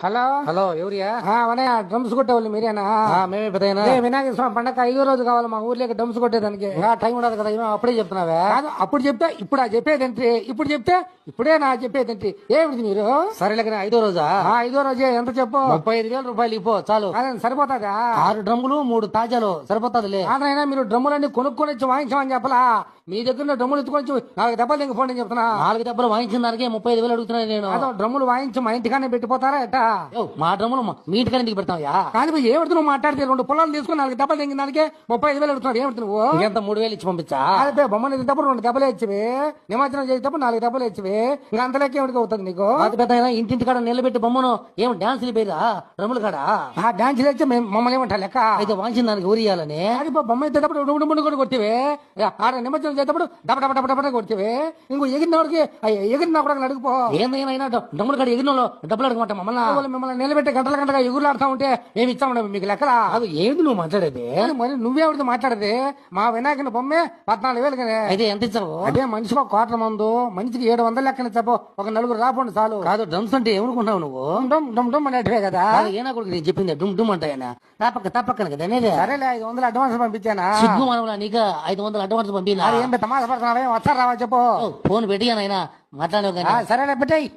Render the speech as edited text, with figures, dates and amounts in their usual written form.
Hello hello ఎవరియా? అవనయ్య drums కొట్టేవాళ్ళు మీరేనా? మేమే పెద్దయినా. వినాయక స్వామి పండగ 5వ రోజు కావాలి మా ఊర్లోకి డ్రమ్స్ కొట్టేదానికి. ఇంకా టైం ఉండదు కదా, ఏమో అప్పుడే చెప్తున్నావా? కాదు, అప్పుడు చెప్తే ఇప్పుడు చెప్పేదేంటి? ఇప్పుడు చెప్తే ఇప్పుడే నా చెప్పేదేంటి? ఏమిటి మీరు? సరేలే కానీ 5వ రోజా? 5వ రోజే. ఎంత చెప్పు? 35,000 రూపాయలు ఇపో చాలు. అదే సరిపోతాదా? 6 డ్రమ్ములు 3 తాజాలు సరిపోతాదిలే. కాదైనా మీరు డ్రమ్ములన్నీ కొనుక్కొని వచ్చి వాయించామని చెప్పలా? మీ దగ్గర డ్రమ్ములు ఎత్తుకొని 4 దెబ్బలు దింగ ఫోన్ చెప్తున్నా. 4 దెబ్బలు వాయించిన దానికి 35,000 అడుగుతున్నాను నేను. అదో డ్రమ్ములు వాయించి మా ఇంటికానే పెట్టిపోతారా ఎట్టా? మా డ్రమ్ములు మీ ఇంటికాడ ఇంటికి పెడతావా? కానీ పోయి ఏమిటి నువ్వు మాట్లాడితే 2 పొలాలు తీసుకుని 4 దెబ్బలు దింగిన దానికి 35,000 అడుగుతున్నాడు. ఏమిటి నువ్వు? ఎంత 3,000 ఇచ్చి పంపించా? అదే బొమ్మని తింటప్పుడు 2 దెబ్బలు ఇచ్చివి, నిమజ్జనం చేసేటప్పుడు 4 దెబ్బలు ఇచ్చివి. ఇంకా అంత లెక్క ఏమిటి అవుతుంది నీకు? అది పెద్ద ఇంటింటి కాడ నిలబెట్టి బొమ్మను ఏం డాన్స్ లేపేరా డ్రమ్ములు కాడ? డాన్స్ లేచి మమ్మల్ని ఏమంటా లెక్క? అయితే వాయించిన దానికి ఊరియాలని. అది బొమ్మ ఎత్తేటప్పుడు రెండు కూడా కొట్టివే, ఆడ నిమజ్జనం చేసేటప్పుడు డబ్బ డబ్బ డబ్బ డబ్బ కొట్టివే. ఇంకో ఎగిరినోడికి ఎగిరినా కూడా అడుగుపో. ఏందైనా డ్రమ్ములు కాడ ఎగిరిన డబ్బులు అడగమంట మిమ్మల్ని నిలబెట్టి గంటల గంటగా ఎగురులాడుతా ఉంటే ఏమి ఇచ్చామండి మీకు లెక్కలా? అది ఏంది నువ్వు మాట్లాడేది? మరి నువ్వేమిటి మాట్లాడేది? మా వినాయకుని బొమ్మే 14,000 కదా. అయితే ఎంత ఇచ్చావు? అదే మనిషికి 1/4 మందు, మనిషికి 700 లెక్కన చెప్పు. ఒక 4 రాపండి చాలు. కాదు, డ్రమ్స్ అంటే ఏమనుకుంటున్నావు నువ్వు? డమ్ డమ్ అనేటివే కదా. ఏనా కొడుకు నేను చెప్పింది డుమ్ డుమ్ అంటాయన తప్పక్కన కదా అనేది. సరేలే 500 అడ్వాన్స్ పంపించానా? సిగ్గు మనవలా నీకు 500 అడ్వాన్స్ పంపినా? ఏం తమాస పడుతున్నావే? వస్తారు రావా చెప్పు. ఫోన్ పెట్టియానైనా మాట్లాడేవు కానీ. సరేలే పెట్టాయి.